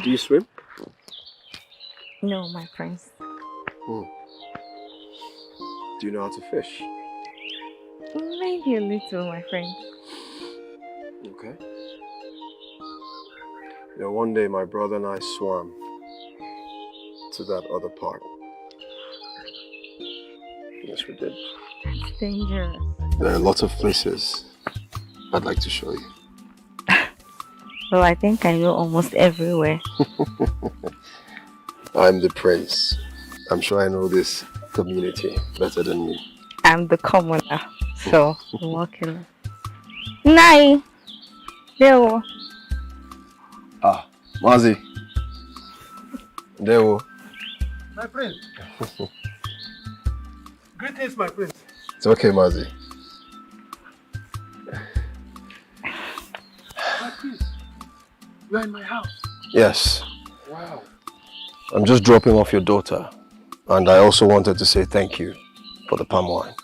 Do you swim? No, my prince. Hmm. Do you know how to fish? Maybe a little, my friend. Okay. You know, one day my brother and I swam to that other part. Yes, we did. That's dangerous. There are lots of places I'd like to show you. Well, I think I know almost everywhere. I'm the prince. I'm sure I know this community better than you. I'm the commoner, so walking. Nai! There. Ah, Mazi. There. My prince. Greetings, my prince. It's okay, Mazi. My prince, you are in my house. Yes. Wow. I'm just dropping off your daughter. And I also wanted to say thank you for the palm wine.